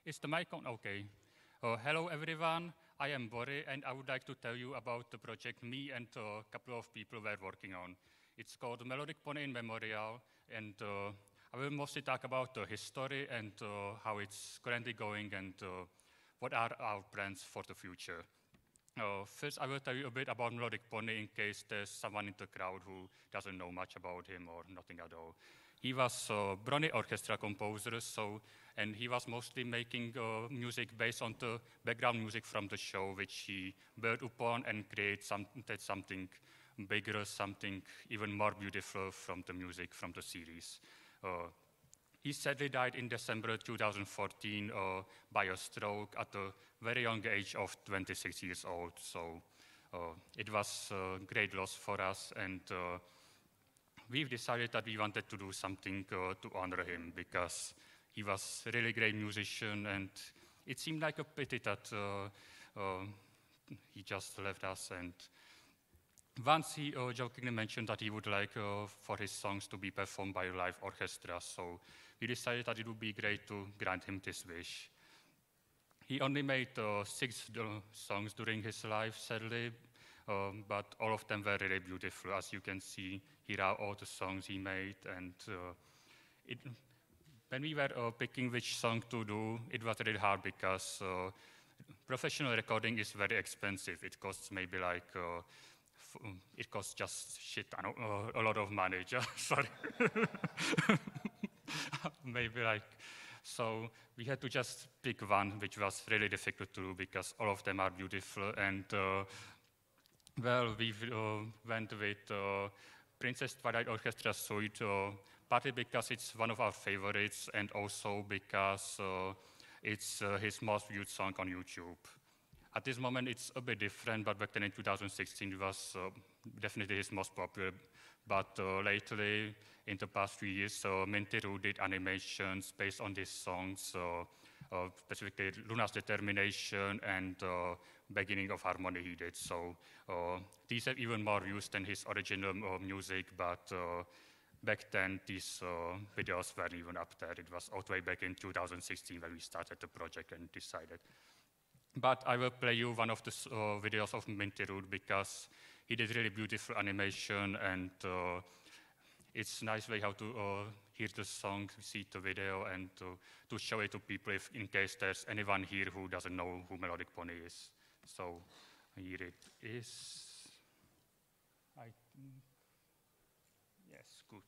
Is the mic on? Okay. Hello, everyone. I am Bori, and I would like to tell you about the project me and a couple of people were working on. It's called MelodicPony In Memoriam, and I will mostly talk about the history and how it's currently going and what are our plans for the future. First, I will tell you a bit about Melodic Pony in case there's someone in the crowd who doesn't know much about him or nothing at all. He was a brony orchestra composer, and he was mostly making music based on the background music from the show, which he built upon and created something bigger, something even more beautiful from the music from the series. He sadly died in December 2014 by a stroke at a very young age of 26 years old. So it was a great loss for us, and we've decided that we wanted to do something to honor him because he was a really great musician, and it seemed like a pity that he just left us. And once he jokingly mentioned that he would like for his songs to be performed by a live orchestra, so we decided that it would be great to grant him this wish. He only made 6 songs during his life, sadly, but all of them were really beautiful. As you can see, here are all the songs he made, and when we were picking which song to do, it was really hard because professional recording is very expensive. It costs maybe like it costs just a lot of money. Sorry. Maybe like, so we had to just pick one, which was really difficult to do because all of them are beautiful. And well, we went with Princess Twilight Orchestra Suite, partly because it's one of our favorites and also because it's his most viewed song on YouTube. At this moment, it's a bit different, but back then in 2016, it was definitely his most popular. But lately, in the past few years, Minty Roo did animations based on these songs, specifically Luna's Determination and Beginning of Harmony he did. So these have even more views than his original music, but back then, these videos weren't even up there. It was all the way back in 2016 when we started the project and decided. But I will play you one of the videos of Minty Roo because he did really beautiful animation, and it's a nice way how to hear the song, see the video, and to show it to people if, in case there's anyone here who doesn't know who Melodic Pony is. So here it is. I think, yes, good.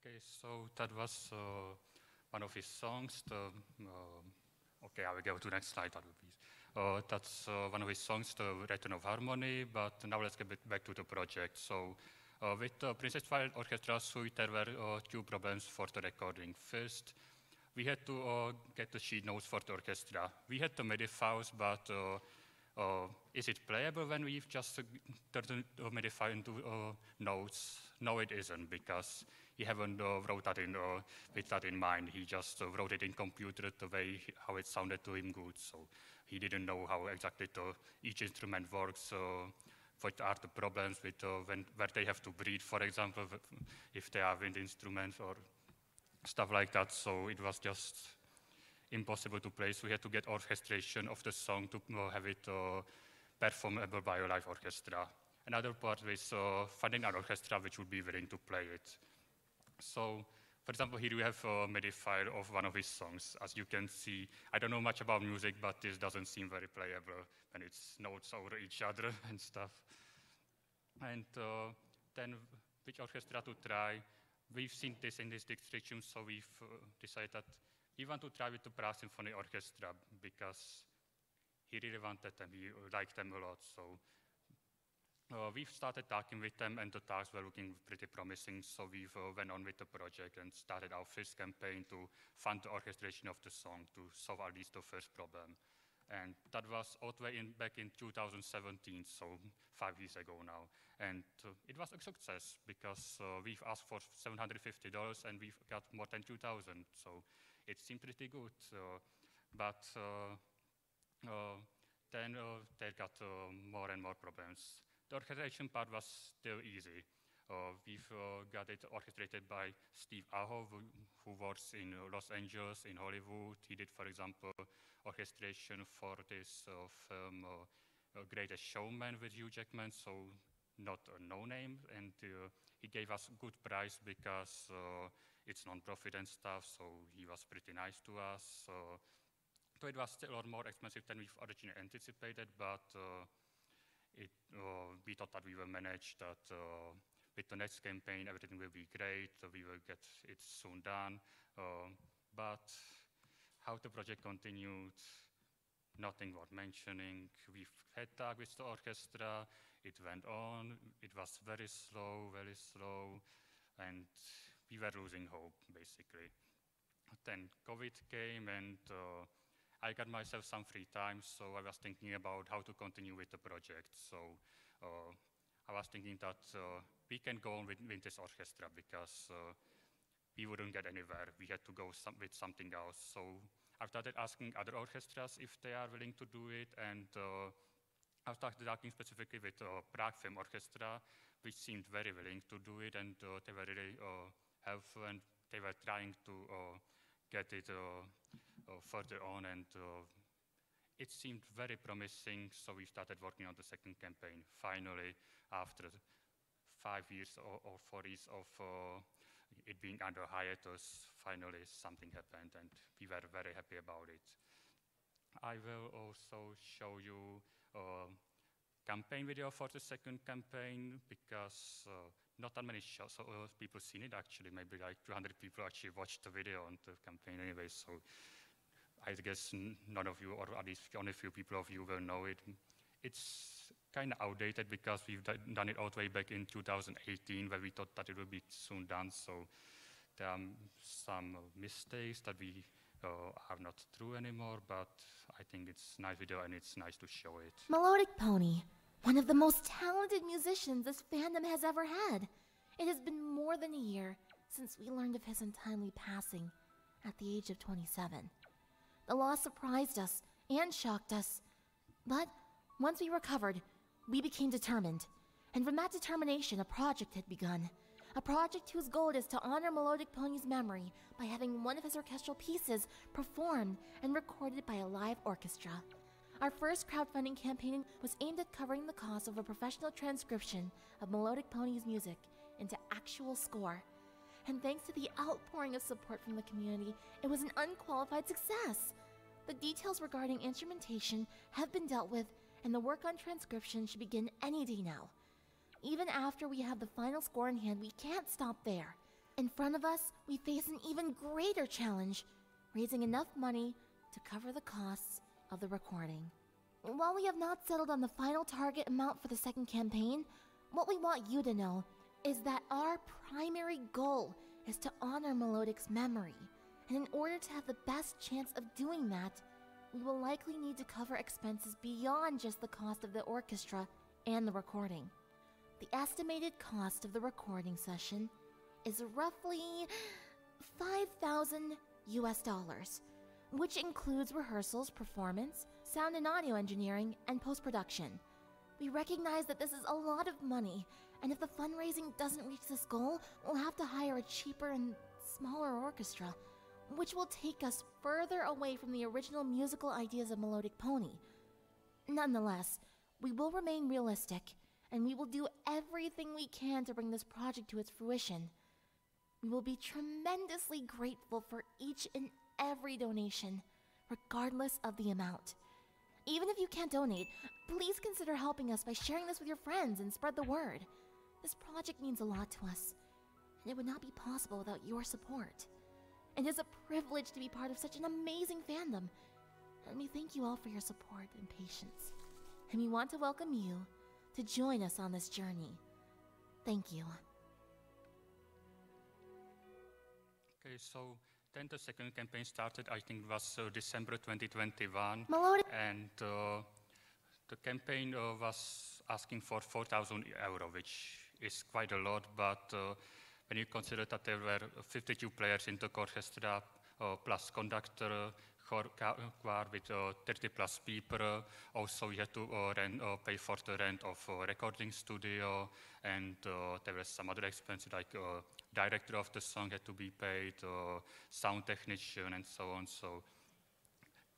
Okay, so that was one of his songs. Okay, I will go to the next slide. That will be. That's one of his songs, The Return of Harmony. But now let's get back to the project. So with the Princess Twilight Orchestra Suite, there were two problems for the recording. First, we had to get the sheet notes for the orchestra. We had the MIDI files, but is it playable when we just turn the MIDI file into notes? No, it isn't, because he haven't wrote that in with that in mind. He just wrote it in computer the way how it sounded to him good. So he didn't know how exactly each instrument works. What are the problems with where they have to breathe, for example, if they are wind instruments or stuff like that. So it was just impossible to play. So we had to get orchestration of the song to have it performable by a live orchestra. Another part was finding an orchestra which would be willing to play it. So, for example, here we have a MIDI file of one of his songs. As you can see, I don't know much about music, but this doesn't seem very playable when it's notes over each other and stuff. And then which orchestra to try? We've seen this in this district, so we've decided that we want to try with the Prague Symphony Orchestra because he really wanted them, he liked them a lot. So we've started talking with them, and the talks were looking pretty promising. So we went on with the project and started our first campaign to fund the orchestration of the song to solve at least the first problem. And that was all the way back in 2017, so 5 years ago now. And it was a success because we've asked for $750 and we've got more than 2,000. So it seemed pretty good. But then they got more and more problems. The orchestration part was still easy. We've got it orchestrated by Steve Aho, who works in Los Angeles, in Hollywood. He did, for example, orchestration for this film Greatest Showman with Hugh Jackman, so not a no-name. And he gave us a good price because it's non-profit and stuff, so he was pretty nice to us. So it was still a lot more expensive than we've originally anticipated, but we thought that we will manage that. With the next campaign, everything will be great. We will get it soon done. But how the project continued, nothing worth mentioning. We've had talk with the orchestra. It went on. It was very slow, and we were losing hope, basically. Then COVID came, and I got myself some free time, so I was thinking about how to continue with the project. So I was thinking that we can go on with this orchestra because we wouldn't get anywhere. We had to go with something else. So I started asking other orchestras if they are willing to do it, and I started talking specifically with Prague Film Orchestra, which seemed very willing to do it, and they were really helpful, and they were trying to get it further on, and it seemed very promising, so we started working on the second campaign. Finally, after 5 years or 4 years of it being under hiatus, finally something happened, and we were very happy about it. I will also show you a campaign video for the second campaign because not that many people seen it actually. Maybe like 200 people actually watched the video on the campaign anyway, so I guess none of you, or at least only a few people of you will know it. It's kind of outdated because we've done it all the way back in 2018 where we thought that it would be soon done. So there are some mistakes that we are not true anymore, but I think it's a nice video and it's nice to show it. Melodic Pony, one of the most talented musicians this fandom has ever had. It has been more than a year since we learned of his untimely passing at the age of 27. The loss surprised us and shocked us, but once we recovered, we became determined. And from that determination, a project had begun. A project whose goal is to honor Melodic Pony's memory by having one of his orchestral pieces performed and recorded by a live orchestra. Our first crowdfunding campaign was aimed at covering the cost of a professional transcription of Melodic Pony's music into actual score. And thanks to the outpouring of support from the community, it was an unqualified success. The details regarding instrumentation have been dealt with, and the work on transcription should begin any day now. Even after we have the final score in hand, we can't stop there. In front of us, we face an even greater challenge, raising enough money to cover the costs of the recording. While we have not settled on the final target amount for the second campaign, what we want you to know is that our primary goal is to honor Melodic's memory, and in order to have the best chance of doing that, we will likely need to cover expenses beyond just the cost of the orchestra and the recording. The estimated cost of the recording session is roughly $5,000, which includes rehearsals, performance, sound and audio engineering, and post-production. We recognize that this is a lot of money, and if the fundraising doesn't reach this goal, we'll have to hire a cheaper and smaller orchestra, which will take us further away from the original musical ideas of Melodic Pony. Nonetheless, we will remain realistic, and we will do everything we can to bring this project to its fruition. We will be tremendously grateful for each and every donation, regardless of the amount. Even if you can't donate, please consider helping us by sharing this with your friends and spread the word. This project means a lot to us, and it would not be possible without your support. It is a privilege to be part of such an amazing fandom, and we thank you all for your support and patience. And we want to welcome you to join us on this journey. Thank you. Okay, so then the second campaign started, I think it was December 2021. Melodic. And the campaign was asking for 4,000 euro, which is quite a lot, but when you consider that there were 52 players in the orchestra, plus conductor, choir with 30 plus people, also you had to pay for the rent of a recording studio, and there was some other expenses like director of the song had to be paid, sound technician, and so on. So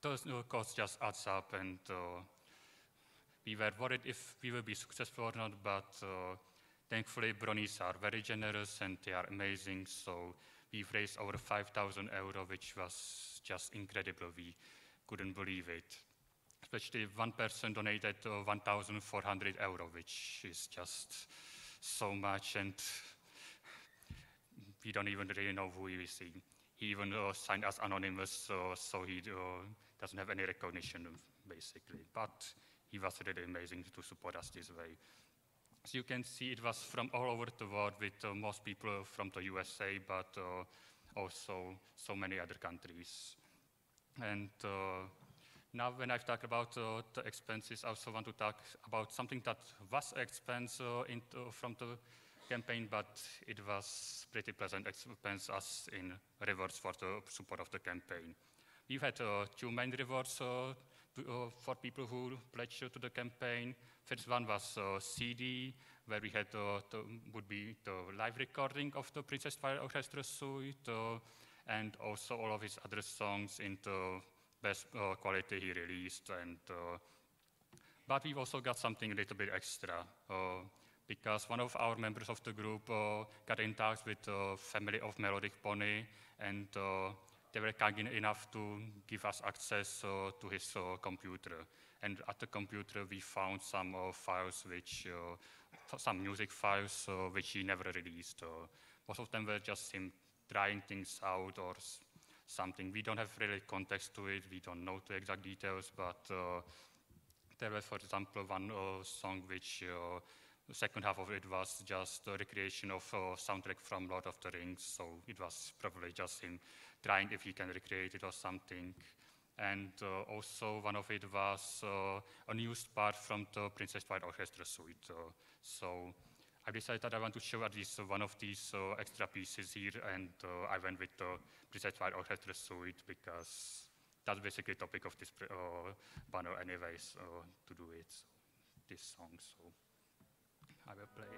those costs just adds up, and we were worried if we will be successful or not, but thankfully bronies are very generous and they are amazing. So we've raised over 5,000 euro, which was just incredible. We couldn't believe it. Especially one person donated 1,400 euro, which is just so much, and we don't even really know who he is. He even signed as anonymous, so he doesn't have any recognition, basically. But he was really amazing to support us this way. As you can see, it was from all over the world, with most people from the USA, but also so many other countries. And now when I've talked about the expenses, I also want to talk about something that was expense from the campaign, but it was pretty pleasant expense as in rewards for the support of the campaign. We've had two main rewards for people who pledged to the campaign. First one was CD, where we had would be the live recording of the Princess Twilight Orchestra suite, and also all of his other songs in the best quality he released. And but we've also got something a little bit extra, because one of our members of the group got in touch with the family of Melodic Pony, and they were kind enough to give us access to his computer. And at the computer, we found some files, some music files, which he never released. Most of them were just him trying things out or something. We don't have really context to it. We don't know the exact details, but there was, for example, one song which the second half of it was just a recreation of a soundtrack from Lord of the Rings, so it was probably just him trying if he can recreate it or something. And also one of it was a used part from the Princess Twilight Orchestra suite. So I decided that I want to show at least one of these extra pieces here, and I went with the Princess Twilight Orchestra suite because that's basically the topic of this banner anyways, to do it, so, this song. So I will play it.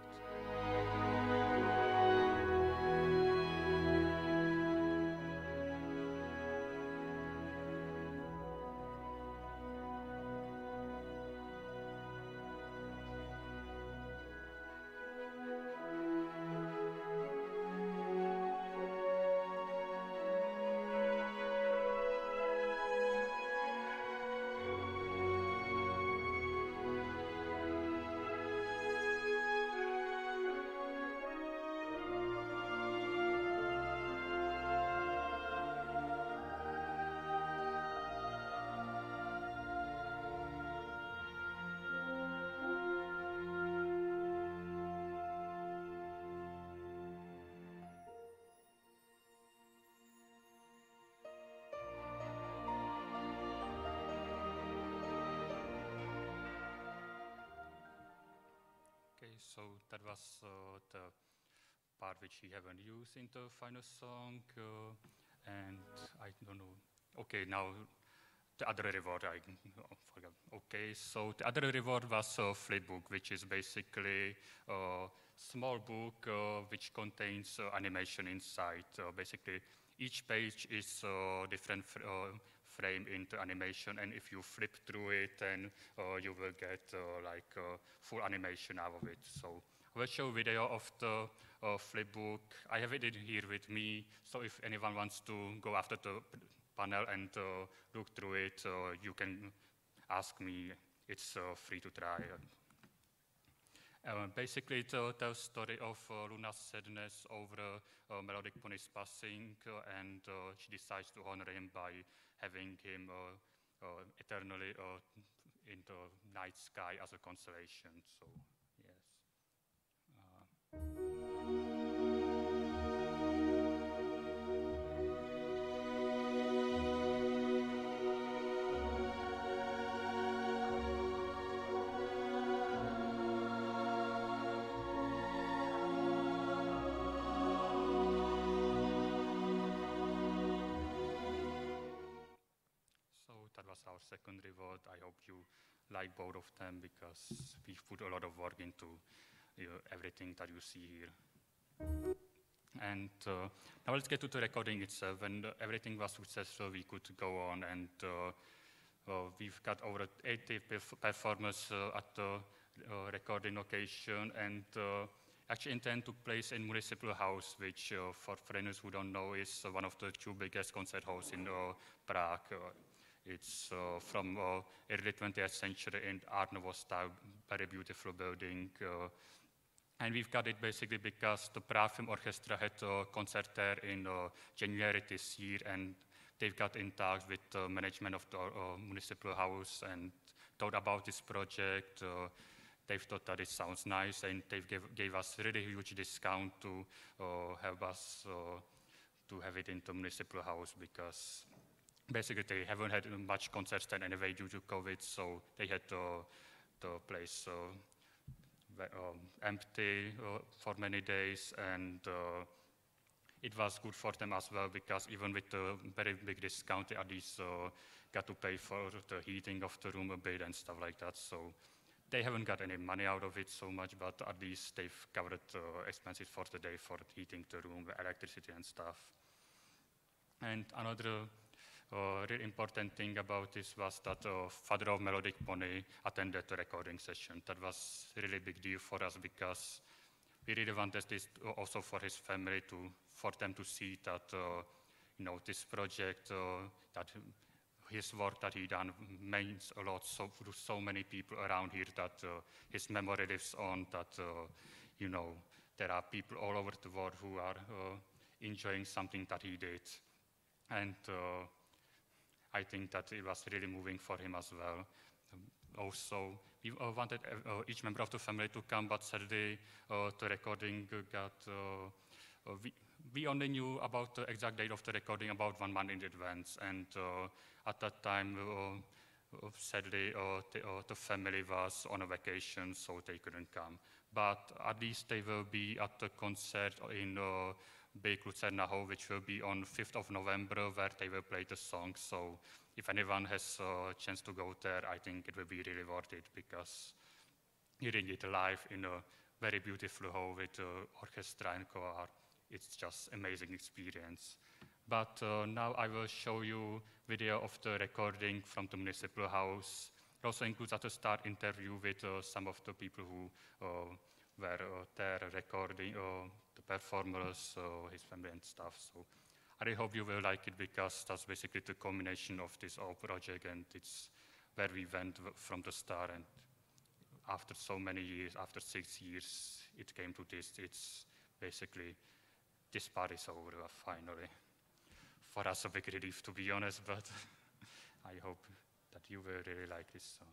so that was the part which he haven't used in the final song, and I don't know. Okay, now the other reward I forgot. Okay, so the other reward was a flipbook, which is basically a small book which contains animation inside. Basically, each page is different frame into animation, and if you flip through it, then you will get like full animation out of it. So I will show a video of the flipbook. I have it in here with me, so if anyone wants to go after the panel and look through it, you can ask me. It's free to try. Basically, it tells the story of Luna's sadness over Melodic Pony's passing, and she decides to honor him by having him eternally in the night sky as a consolation. So, yes. That was our second reward. I hope you like both of them because we put a lot of work into everything that you see here. And now let's get to the recording itself. When everything was successful, we could go on, and we've got over 80 performers at the recording location, and actually intend took place in Municipal House, which for friends who don't know is one of the two biggest concert halls in Prague. It's from early 20th century in Art Nouveau style, very beautiful building. And we've got it basically because the Prague Film Orchestra had a concert there in January this year, and they've got in touch with the management of the municipal house and thought about this project. They've thought that it sounds nice, and they gave us really huge discount to help us to have it in the municipal house, because basically they haven't had much concerts then anyway due to COVID, so they had the place empty for many days, and it was good for them as well, because even with the very big discount, they at least got to pay for the heating of the room a bit and stuff like that. So they haven't got any money out of it so much, but at least they've covered expenses for the day for heating the room, electricity and stuff. And another really important thing about this was that father of Melodic Pony attended the recording session. That was a really big deal for us, because we really wanted this also for his family, for them to see that this project, that his work that he done means a lot to so many people around here, that his memory lives on, that there are people all over the world who are enjoying something that he did. And I think that it was really moving for him as well. Also, we wanted each member of the family to come, but sadly the recording got, we only knew about the exact date of the recording about 1 month in advance, and at that time, sadly, the family was on a vacation, so they couldn't come. But at least they will be at the concert in Big Lucerna Hall, which will be on 5th of November, where they will play the song. So if anyone has a chance to go there, I think it will be really worth it, because hearing it live in a very beautiful hall with orchestra and choir, it's just amazing experience. But now I will show you video of the recording from the municipal house. It also includes at the start interview with some of the people who were there recording, the performers, his family and stuff. So I really hope you will like it, because that's basically the combination of this whole project, and it's where we went from the start. And after so many years, after 6 years, it came to this. It's basically, this part is over finally. For us, a big relief, to be honest, but I hope that you will really like this song.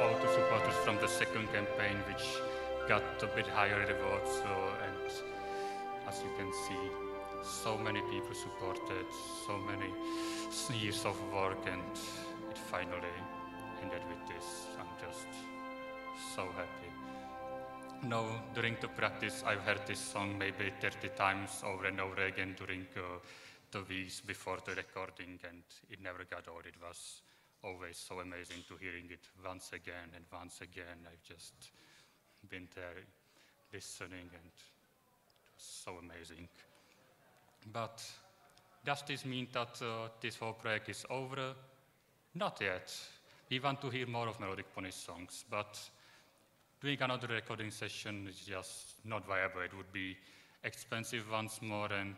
all the supporters from the second campaign, which got a bit higher rewards, and as you can see, so many people supported, so many years of work, and it finally ended with this. I'm just so happy. Now, during the practice, I've heard this song maybe 30 times over and over again during the weeks before the recording, and it never got old. It was always so amazing to hearing it once again and once again. I've just been there listening, and it was so amazing. But does this mean that this whole project is over? Not yet. We want to hear more of Melodicpony songs, but doing another recording session is just not viable. It would be expensive once more, and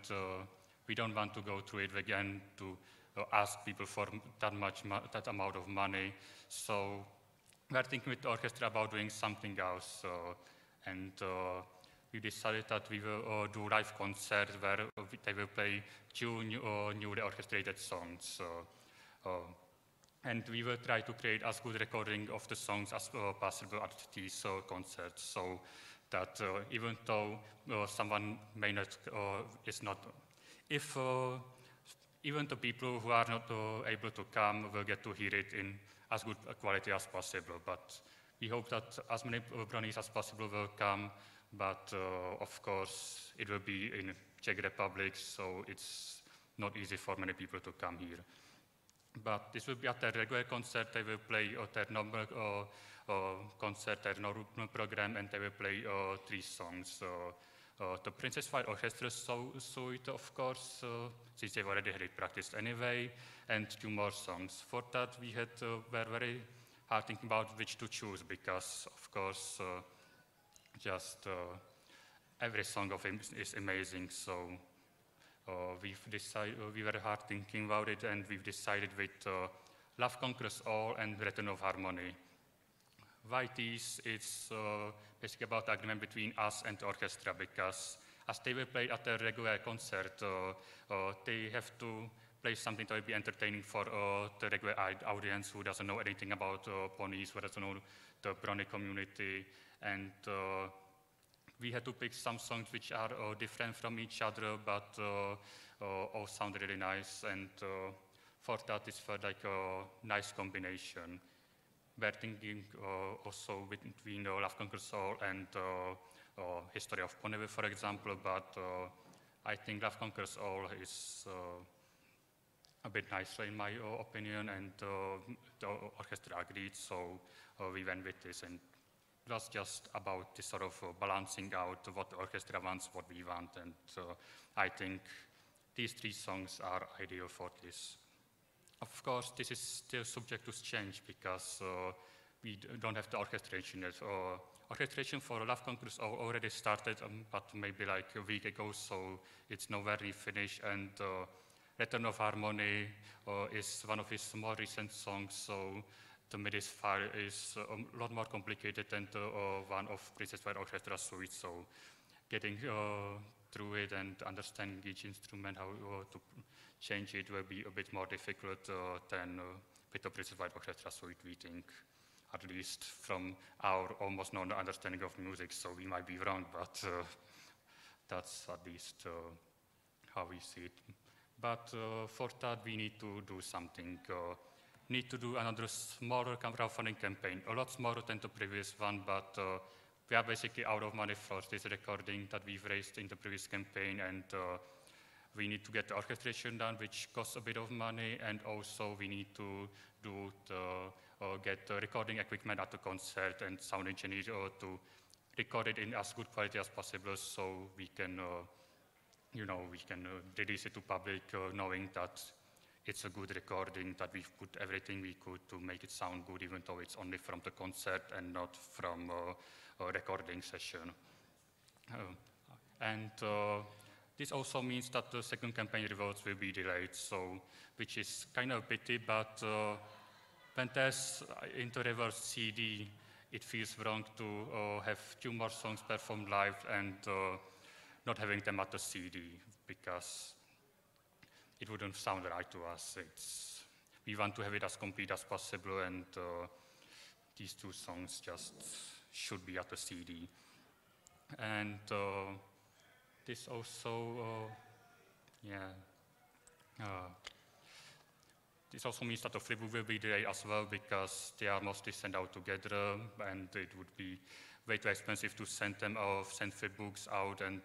we don't want to go through it again to ask people for that amount of money. So we're thinking with the orchestra about doing something else, and we decided that we will do live concerts where they will play two newly orchestrated songs. And we will try to create as good recording of the songs as possible at these concerts, so that even though someone may not, even the people who are not able to come will get to hear it in as good quality as possible. But we hope that as many bronies as possible will come, but of course it will be in Czech Republic, so it's not easy for many people to come here. But this will be at their regular concert. They will play their normal concert, their normal program, and they will play 3 songs. The Princess Bride Orchestra suite, of course, since they've already had it practiced anyway, and 2 more songs. For that, we were very hard thinking about which to choose, because, of course, just every song of him is amazing. So we were hard thinking about it, and we've decided with Love Conquers All and Return of Harmony. Why these? It's basically about the agreement between us and the orchestra, because as they will play at their regular concert, they have to play something that will be entertaining for the regular audience who doesn't know anything about ponies, who doesn't know the brony community, and we had to pick some songs which are different from each other, but all sound really nice, and for that it felt like a nice combination. We're thinking also between Love Conquers All and History of Ponyville, for example, but I think Love Conquers All is a bit nicer in my opinion, and the orchestra agreed, so we went with this. And it was just about this sort of balancing out what the orchestra wants, what we want, and I think these 3 songs are ideal for this. Of course, this is still subject to change, because we don't have the orchestration yet. Orchestration for Love Conquers already started, but maybe like a week ago, so it's nowhere near finished, and Return of Harmony is one of his more recent songs, so the MIDI file is a lot more complicated than the one of Princess Bride Orchestra suite, so getting through it and understanding each instrument, how to change it will be a bit more difficult than with the Princess Bride Orchestra suite, we think, at least from our almost known understanding of music, so we might be wrong, but that's at least how we see it. But for that, we need to do something. Need to do another smaller crowdfunding campaign, a lot smaller than the previous one, but we are basically out of money for this recording that we've raised in the previous campaign, and we need to get the orchestration done, which costs a bit of money, and also we need to get the recording equipment at the concert and sound engineer to record it in as good quality as possible, so we can, release it to public, knowing that it's a good recording, that we've put everything we could to make it sound good, even though it's only from the concert and not from a recording session. This also means that the second campaign rewards will be delayed, so which is kind of a pity, but when there's in the reverse CD, it feels wrong to have 2 more songs performed live and not having them at the CD, because it wouldn't sound right to us. We want to have it as complete as possible, and these two songs just should be at the CD. And this also, this also means that the flipbook will be delayed as well, because they are mostly sent out together, and it would be way too expensive to send flipbooks out and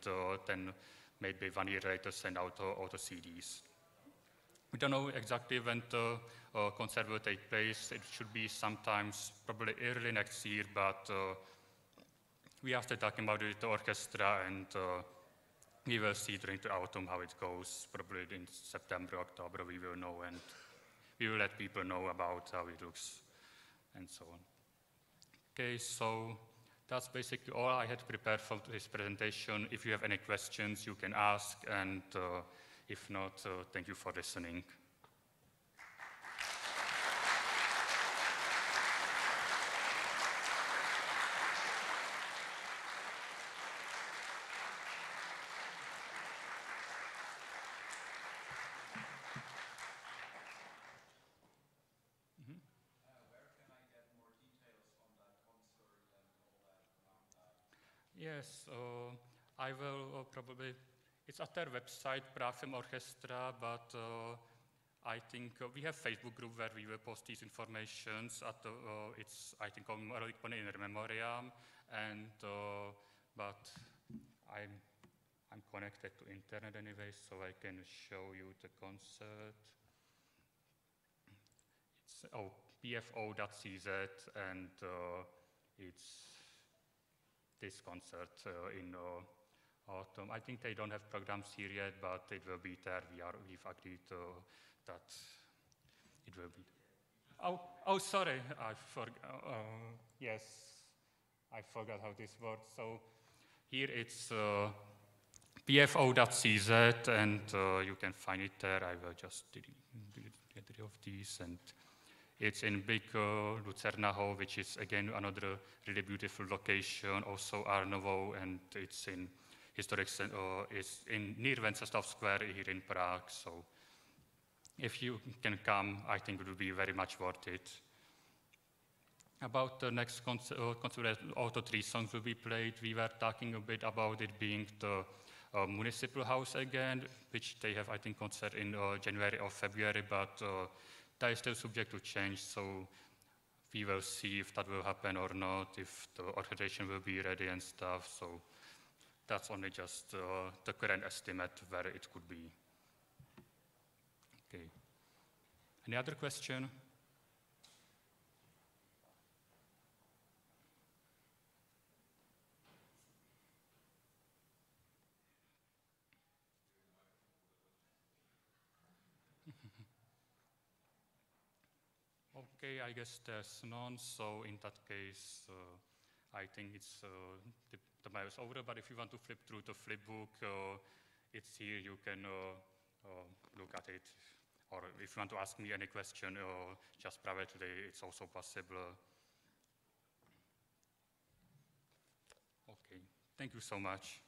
then maybe 1 year later send out all the CDs. We don't know exactly when the concert will take place. It should be sometimes probably early next year, but we are still talking about it with the orchestra, and we will see during the autumn how it goes. Probably in September, October we will know, and we will let people know about how it looks and so on. Okay, so that's basically all I had prepared for this presentation. If you have any questions, you can ask, and if not, thank you for listening. Yes, I will probably, it's at their website, Prague Orchestra, but I think we have Facebook group where we will post these informations. At the, it's, I think, on MelodicPony In Memoriam, and but I'm connected to internet anyway, so I can show you the concert. It's pfo.cz, and it's this concert in autumn. I think they don't have programs here yet, but it will be there. We've agreed that it will be. Oh, sorry, I forgot. Yes, I forgot how this works. So here it's pfo.cz, and you can find it there. I will just get rid of these, and it's in big Lucerna Hall, which is again another really beautiful location, also Art Nouveau, and it's in historic, it's in near Wenceslav Square here in Prague. So if you can come, I think it will be very much worth it. About the next concert, all the 3 songs will be played. We were talking a bit about it being the Municipal House again, which they have, I think, concert in January or February, but that is still subject to change, so we will see if that will happen or not, if the organization will be ready and stuff. So that's only just the current estimate where it could be. Okay. Any other question? Okay, I guess there's none, so in that case, I think it's the mail is over, but if you want to flip through the flipbook, it's here, you can look at it, or if you want to ask me any question just privately, it's also possible. Okay, thank you so much.